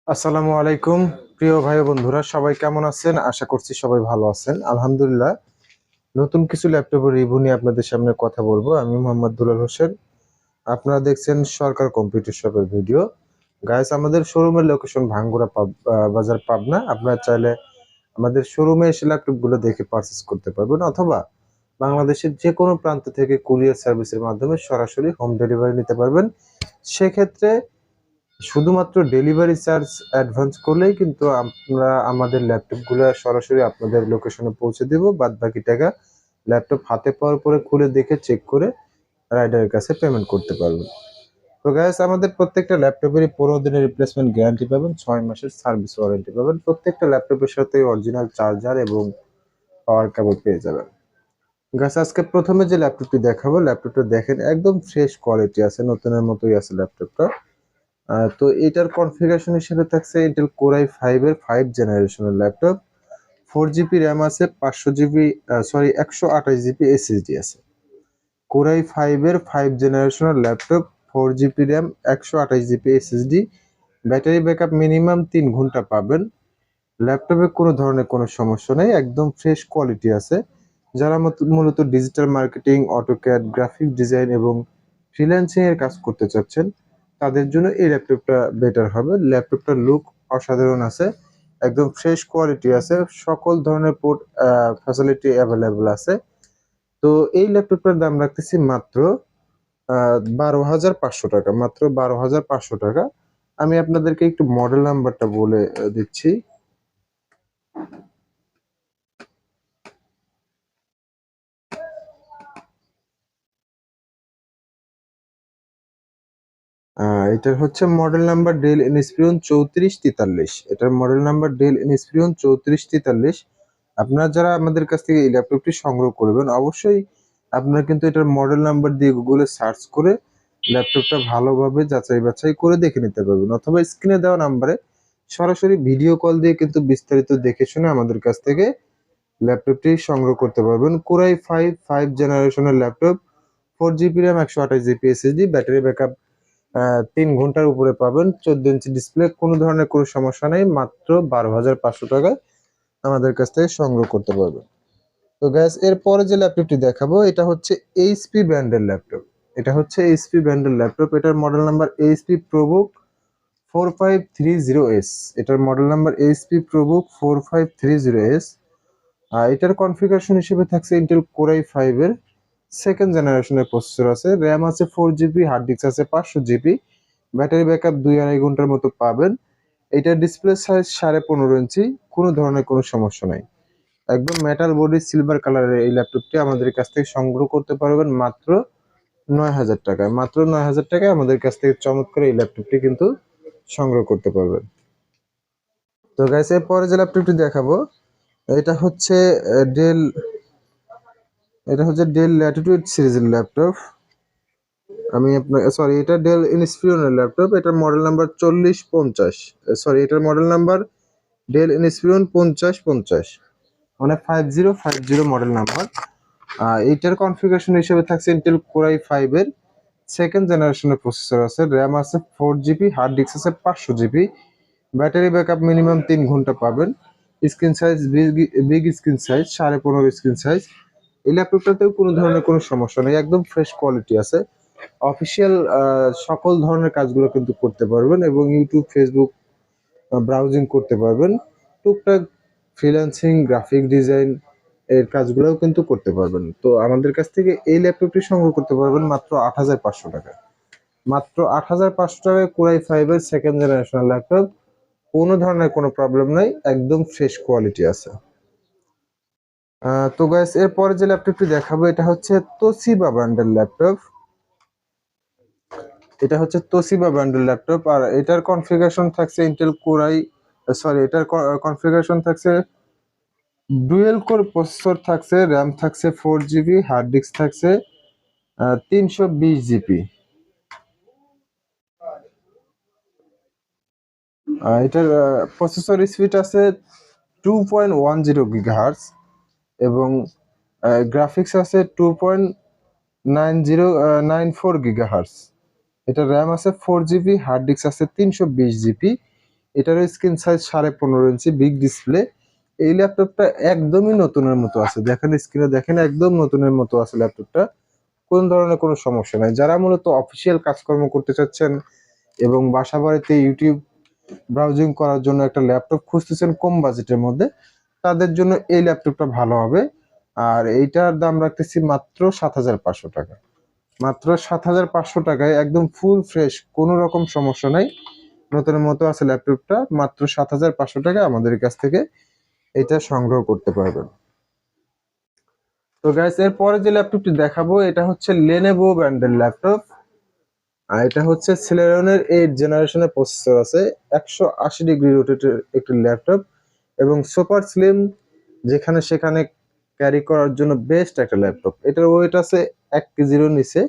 আসসালামু আলাইকুম প্রিয় ভাই ও বন্ধুরা, সবাই কেমন আছেন? আশা করছি সবাই ভালো আছেন। আলহামদুলিল্লাহ। নতুন কিছু ল্যাপটপের রিভিউ নিয়ে আপনাদের সামনে কথা বলবো। আমি মোহাম্মদ দুলাল হোসেন। আপনারা দেখছেন সরকার কম্পিউটার শপের ভিডিও। গাইস, আমাদের শোরুমের লোকেশন ভাঙ্গুড়া বাজার, পাবনা। আপনারা চাইলে আমাদের শোরুমে এসে ল্যাপটপগুলো দেখে পারচেস করতে পারবেন, অথবা বাংলাদেশের যে কোনো প্রান্ত থেকে কুরিয়ার সার্ভিসের মাধ্যমে সরাসরি হোম ডেলিভারি নিতে পারবেন। সেক্ষেত্রে শুধুমাত্র ডেলিভারি চার্জ অ্যাডভান্স করলেই কিন্তু আমরা আমাদের ল্যাপটপগুলো সরাসরি আপনাদের লোকেশনে পৌঁছে দেব। বাদ বাকি টাকা ল্যাপটপ হাতে পাওয়ার পরে খুলে দেখে চেক করে রাইডারের কাছে পেমেন্ট করতে পারবেন। তো গাইস, আমাদের প্রত্যেকটা ল্যাপটপেরই 15 দিনের রিপ্লেসমেন্ট গ্যারান্টি পাবেন, 6 মাসের সার্ভিস ওয়ারেন্টি পাবেন। প্রত্যেকটা ল্যাপটপের সাথে অরিজিনাল চার্জার এবং পাওয়ার কেবল পেয়ে যাবেন। গাইস, আজকে প্রথমে যে ল্যাপটপটি দেখাবো, ল্যাপটপটা দেখেন একদম ফ্রেশ কোয়ালিটি আছে, নতুনের মতোই আছে ল্যাপটপটা। তো এটার কনফিগারেশন হিসেবে থাকছে ইন্টেল কোর i5 এর 5 জেনারেশনের ল্যাপটপ। 4 জিবি র্যাম আছে, 500 জিবি 128 জিবি এসএসডি আছে। কোর i5 এর 5 জেনারেশনের laptop, 4 GB RAM, 128 GB SSD. Battery backup minimum 3 ঘন্টা পাবেন। ল্যাপটপে কোনো ধরনের কোনো সমস্যা নেই, একদম ফ্রেশ কোয়ালিটি আছে। যারা মূলত digital marketing, AutoCAD, graphic design এবং ফ্রিল্যান্সিং এর কাজ করতে চাচ্ছেন, তাদের জন্য এই ল্যাপটপটা বেটার হবে। ল্যাপটপটার লুক অসাধারণ আছে, একদম ফ্রেশ কোয়ালিটি আছে, সকল ধরনের পোর্ট ফ্যাসিলিটি অ্যাভেলেবল আছে। তো এই ল্যাপটপটার দাম রাখতেছি মাত্র 12,500 টাকা, মাত্র 12,500 টাকা। আমি আপনাদেরকে একটু মডেল নাম্বারটা বলে দিচ্ছি। এটার হচ্ছে মডেল নাম্বার ডেল ইনস্পিরন 3443। এটার মডেল নাম্বার ডেল ইনস্পিরন 3443। আপনারা যারা আমাদের কাছ থেকে এই ল্যাপটপটি সংগ্রহ করবেন, অবশ্যই আপনারা কিন্তু এটার মডেল নাম্বার দিয়ে গুগলে সার্চ করে ল্যাপটপটা ভালোভাবে যাচাই বাছাই করে দেখে নিতে পারবেন, অথবা স্ক্রিনে দেওয়া নাম্বারে সরাসরি ভিডিও কল দিয়ে কিন্তু বিস্তারিত দেখে শুনে আমাদের কাছ থেকে ল্যাপটপটি সংগ্রহ করতে পারবেন। কোর i5 জেনারেশনের laptop, 4 GB RAM, 128 GB SSD, battery backup 3 ঘন্টার উপরে পাবেন, 14 ইঞ্চি ডিসপ্লে, কোনো ধরনের কোনো সমস্যা নেই। মাত্র 12,500 টাকায় আমাদের কাছ থেকে সংগ্রহ করতে পারবেন। তো গ্যাস, এরপরে যে ল্যাপটপটি দেখাবো, এটা হচ্ছে এইচপি ব্র্যান্ডের ল্যাপটপ। এটা হচ্ছে এইচপি ব্র্যান্ডের ল্যাপটপ। এটার model number HP ProBook 4530S। এটার model number HP ProBook 4530S। এটার কনফিগারেশন হিসেবে থাকছে ইন্টেল কোর i5 এর 2nd জেনারেশনের প্রসেসর আছে, র্যাম আছে 4 জিবি, হার্ড ডিস্ক আছে 500 জিবি, ব্যাটারি ব্যাকআপ 2-2.5 ঘন্টার মতো পাবেন। এটার ডিসপ্লে সাইজ 15.5 ইঞ্চি, কোনো ধরনের কোনো সমস্যা নাই। একদম মেটাল বডি সিলভার কালারের এই ল্যাপটপটি আমাদের কাছ থেকে সংগ্রহ করতে পারবেন মাত্র 9,000 টাকায়। মাত্র 9,000 টাকায় আমাদের কাছ থেকে চমৎকার এই ল্যাপটপটি কিন্তু সংগ্রহ করতে পারবেন। তো গাইস, এরপরে যে ল্যাপটপটি দেখাবো, এটা হচ্ছে ডেল এটা হচ্ছে ডেল ল্যাটিটিউড সিরিজের ল্যাপটপ। আমি আপনার সরি, এটা ডেল ইনস্পিরনের ল্যাপটপ। এটার মডেল নাম্বার 4050, এটার মডেল নাম্বার ডেল ইনস্পিরন 5050, মানে 5050 মডেল নাম্বার। এইটার কনফিগারেশন হিসেবে থাকছে ইন্টেল কোর i5 এর 2nd জেনারেশনের প্রসেসর আছে, র্যাম আছে 4 জিবি, হার্ড ডিস্ক আছে 500 জিবি, ব্যাটারি ব্যাকআপ মিনিমাম 3 ঘন্টা পাবেন। Screen size big screen size, 15.5 screen size. এই ল্যাপটপটাতেও কোনো ধরনের কোনো সমস্যা নেই, একদম ফ্রেশ কোয়ালিটি আছে। অফিসিয়াল সকল ধরনের কাজগুলো কিন্তু করতে পারবেন, এবং ইউটিউব, ফেসবুক ব্রাউজিং করতে পারবেন। টুকটাক ফ্রিল্যান্সিং, গ্রাফিক ডিজাইন এর কাজগুলোও কিন্তু করতে পারবেন। তো আমাদের কাছ থেকে এই ল্যাপটপটি সংগ্রহ করতে পারবেন মাত্র 8,500 টাকায়। মাত্র 8,500 টাকায় কোর i5 এর 2nd জেনারেশনের ল্যাপটপ, কোনো ধরনের কোনো প্রবলেম নাই, একদম ফ্রেশ কোয়ালিটি আছে। তো গাইস, এরপরে যে ল্যাপটপটি দেখাবো, এটা হচ্ছে তোশিবা ব্র্যান্ডের ল্যাপটপ। এটা হচ্ছে তোশিবা ব্র্যান্ডের ল্যাপটপ, আর এটার কনফিগারেশন থাকছে ইন্টেল এটার কনফিগারেশন থাকছে ডুয়েল কোর প্রসেসর থাকছে, র্যাম থাকছে 4 জিবি, হার্ড ডিস্ক থাকছে 320 জিবি। এটার প্রসেসর স্পিড আছে 2.10 GHz, এবং গ্রাফিক্স আছে 2.9094 GHz। এটা র্যাম আছে 4 জিবি, হার্ড ডিস্ক আছে 320 জিবি, এটারও স্ক্রিন সাইজ 15.5 ইঞ্চি, বিগ ডিসপ্লে। এই ল্যাপটপটা একদমই নতুনের মতো আছে, দেখেন স্ক্রিনে দেখেন একদম নতুনের মতো আছে ল্যাপটপটা, কোন ধরনের কোনো সমস্যা নাই। যারা মূলত অফিসিয়াল কাজকর্ম করতে চাচ্ছেন এবং বাসা বাড়িতে ইউটিউব ব্রাউজিং করার জন্য একটা ল্যাপটপ খুঁজতেছেন কম বাজেটের মধ্যে, তাদের জন্য এই ল্যাপটপটা ভালো হবে। আর এইটার দাম রাখতেছি মাত্র 7,500 টাকা। মাত্র 7,500 টাকায় একদম ফুল ফ্রেশ, কোনো রকম সমস্যা নাই, নতুনের মতো আছে ল্যাপটপটা। মাত্র 7,500 টাকায় আমাদের কাছ থেকে এটা সংগ্রহ করতে পারবেন। তো গাইস, এরপরে যে ল্যাপটপটি দেখাবো এটা হচ্ছে লেনোভো ব্র্যান্ডের ল্যাপটপ। আর এটা হচ্ছে সেলেরনের 8 জেনারেশনের প্রসেসর আছে, 180 ডিগ্রি রোটেটের একটি ল্যাপটপ এবং সুপার স্লিম, যেখানে সেখানে ক্যারি করার জন্য বেস্ট একটা ল্যাপটপ। এটার ওয়েট আছে 1 কেজির নিচে,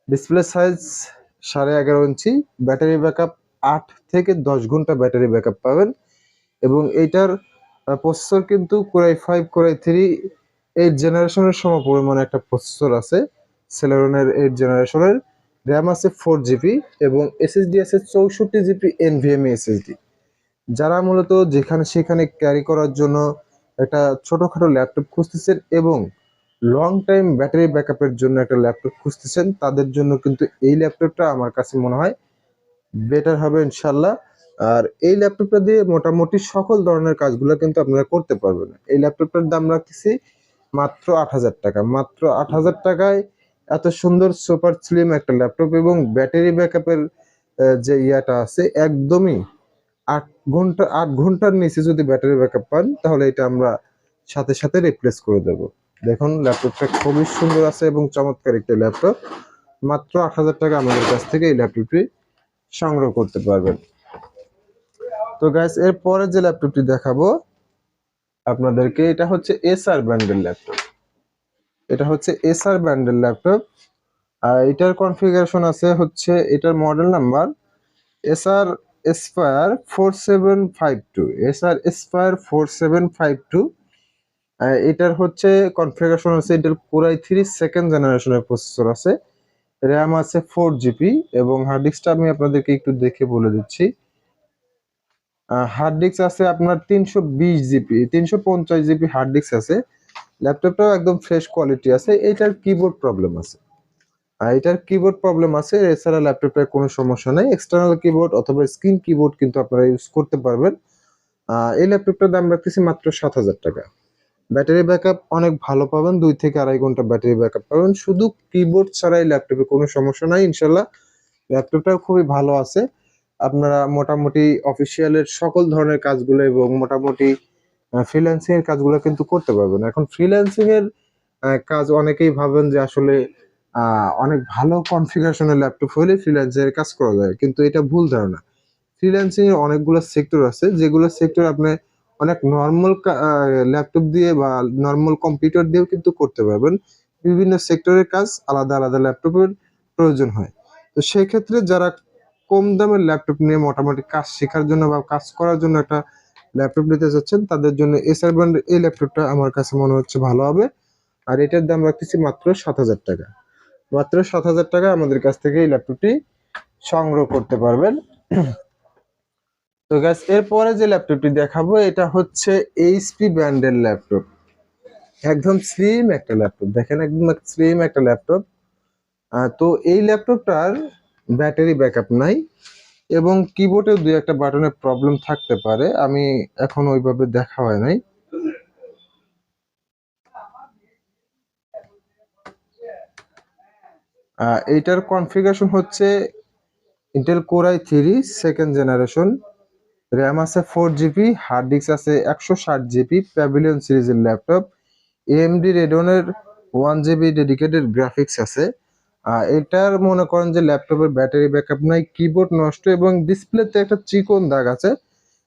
ডিসপ্লে সাইজ 11.5 ইঞ্চি, ব্যাটারি ব্যাকআপ 8 থেকে 10 ঘন্টা ব্যাটারি ব্যাকআপ পাবেন। এবং এইটার প্রসেসর কিন্তু কোরাই 5 কোরাই 3 8 জেনারেশনের সমপরিমাণ একটা প্রসেসর আছে সেলেরনের 8 জেনারেশনের। র্যাম আছে 4 জিবি এবং এসএসডি আছে 64 জিবি এনভিএমই এসএসডি। যারা মূলত যেখানে সেখানে ক্যারি করার জন্য একটা ছোটখাটো ল্যাপটপ খুঁজতেছেন এবং লং টাইম ব্যাটারি ব্যাকআপের জন্য একটা ল্যাপটপ খুঁজতেছেন, তাদের জন্য কিন্তু এই ল্যাপটপটা আমার কাছে মনে হয় বেটার হবে ইনশাল্লাহ। আর এই ল্যাপটপটা দিয়ে মোটামুটি সকল ধরনের কাজগুলো কিন্তু আপনারা করতে পারবেন। এই ল্যাপটপটার দাম রাখতেছি মাত্র 8,000 টাকা। মাত্র 8,000 টাকায় এত সুন্দর সুপার স্লিম একটা ল্যাপটপ এবং ব্যাটারি ব্যাকআপের যে ইয়াটা আছে একদমই 8 ঘন্টার নিচে যদি ব্যাটারি ব্যাকআপ পান তাহলে এটা আমরা সাথে সাথে রিপ্লেস করে দেব। দেখুন ল্যাপটপটা খুবই সুন্দর আছে এবং চমৎকার একটা ল্যাপটপ। মাত্র 8,000 টাকা আমাদের কাছ থেকে এই ল্যাপটপটি সংগ্রহ করতে পারবেন। তো গাইস, এরপরে যে ল্যাপটপটি দেখাবো আপনাদেরকে এটা হচ্ছে এসআর ব্র্যান্ডের ল্যাপটপ। এটা হচ্ছে এসআর ব্র্যান্ডের ল্যাপটপ। আর এটার কনফিগারেশন আছে হচ্ছে, এটার model number SR aspire 4752, SR aspire 4752। এটার হচ্ছে কনফিগারেশন আছে ইন্টেল কোরাই 3 সেকেন্ড জেনারেশনের প্রসেসর আছে, র্যাম আছে 4 জিবি এবং হার্ড ডিস্কটা আমি আপনাদেরকে একটু দেখে বলে দিচ্ছি। হার্ড ডিস্ক আছে আপনার 320 জিবি, 350 জিবি হার্ড ডিস্ক আছে। ল্যাপটপটাও একদম ফ্রেশ কোয়ালিটি আছে। এটার কিবোর্ড প্রবলেম আছে, এটার কিবোর্ড প্রবলেম আছে, এছাড়া ল্যাপটপের কোনো সমস্যা নেই। এক্সটার্নাল কিবোর্ড অথবা স্ক্রিন কিবোর্ড কিন্তু আপনারা ইউজ করতে পারবেন। এই ল্যাপটপটার দাম রাখতেছি মাত্র 7,000 টাকা। ব্যাটারি ব্যাকআপ অনেক ভালো পাবেন, 2 থেকে 2.5 ঘন্টা ব্যাটারি ব্যাকআপ পাবেন। শুধু কিবোর্ড ছাড়াই ল্যাপটপে কোনো সমস্যা নাই ইনশাল্লাহ। ল্যাপটপটাও খুবই ভালো আছে। আপনারা মোটামুটি অফিসিয়ালের সকল ধরনের কাজগুলো এবং মোটামুটি ফ্রিল্যান্সিং এর কাজগুলো কিন্তু করতে পারবেন। এখন ফ্রিল্যান্সিং এর কাজ অনেকেই ভাবেন যে আসলে অনেক ভালো কনফিগারেশনের ল্যাপটপ হলে ফ্রিল্যান্সিং এর কাজ করা যায়, কিন্তু এটা ভুল ধারণা। ফ্রিল্যান্সিং এর অনেকগুলো সেক্টর আছে, যেগুলো সেক্টর আপনি অনেক নর্মাল ল্যাপটপ দিয়ে বা নর্মাল কম্পিউটার দিয়েও কিন্তু করতে পারবেন। বিভিন্ন সেক্টরের কাজ আলাদা আলাদা ল্যাপটপের প্রয়োজন হয়। তো সেই ক্ষেত্রে যারা কম দামের ল্যাপটপ নিয়ে মোটামুটি কাজ শেখার জন্য বা কাজ করার জন্য একটা ল্যাপটপ নিতে চাচ্ছেন, তাদের জন্য এসার ব্র্যান্ডের এই ল্যাপটপটা আমার কাছে মনে হচ্ছে ভালো হবে। আর এটার দাম রাখতেছি মাত্র 7,000 টাকা। মাত্র 7,000 টাকা আমাদের কাছ থেকে এই ল্যাপটপটি সংগ্রহ করতে পারবেন। তো গাইস, এরপরে যে ল্যাপটপটি দেখাবো এটা হচ্ছে এইচপি ব্র্যান্ডের ল্যাপটপ। একদম স্লিম একটা ল্যাপটপ, দেখেন একদম স্লিম একটা ল্যাপটপ। তো এই ল্যাপটপটার ব্যাটারি ব্যাকআপ নাই এবং কিবোর্ডে 2-1 বাটনের প্রবলেম থাকতে পারে, আমি এখন ওইভাবে দেখা হয় নাই। এইটার কনফিগারেশন হচ্ছে Intel core i 3 second generation, RAM আছে 4 জিবি, হার্ড ডিস্ক আছে 160 জিবি, প্যাভিলিয়ন সিরিজের ল্যাপটপ। এএমডি রেডনের 1 জিবি ডেডিকেটেড গ্রাফিক্স আছে। এটার মনে করেন যে ল্যাপটপের ব্যাটারি ব্যাকআপ নাই, কিবোর্ড নষ্ট এবং ডিসপ্লেতে একটা চিকন দাগ আছে,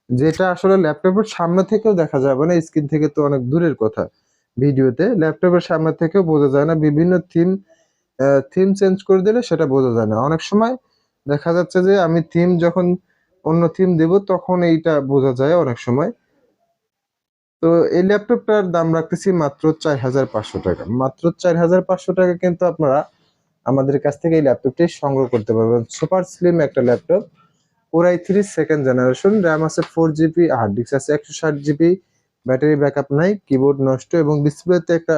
যেটা আসলে ল্যাপটপের সামনে থেকেও দেখা যাবে না, স্ক্রিন থেকে তো অনেক দূরের কথা। ভিডিওতে ল্যাপটপের সামনে থেকেও বোঝা যায় না, বিভিন্ন থিম চেঞ্জ করে দিলে সেটা বোঝা যায় না। অনেক সময় দেখা যাচ্ছে যে আমি থিম যখন অন্য থিম দেব তখন এইটা বোঝা যায় অনেক সময়। তো এই ল্যাপটপটার দাম রাখতেছি মাত্র 4,500 টাকা। মাত্র 4,500 টাকা কিন্তু আপনারা আমাদের কাছ থেকে এই ল্যাপটপটি সংগ্রহ করতে পারবেন। সুপার স্লিম একটা laptop, Core i3 second generation, RAM আছে 4 GB, হার্ড ডিস্ক আছে 160 GB, ব্যাটারি ব্যাকআপ নাই, কিবোর্ড নষ্ট এবং ডিসপ্লেতে একটা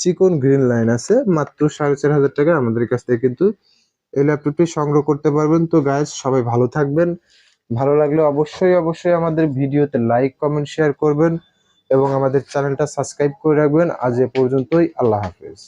চিকন গ্রিন লাইন আছে। মাত্র 4,500 টাকা আমাদের কাছ থেকে কিন্তু এই ল্যাপটপটি সংগ্রহ করতে পারবেন। তো গাইস, সবাই ভালো থাকবেন। ভালো লাগলে অবশ্যই আমাদের ভিডিওতে লাইক কমেন্ট শেয়ার করবেন এবং আমাদের চ্যানেলটা সাবস্ক্রাইব করে রাখবেন। আজ এ পর্যন্তই, আল্লাহ হাফেজ।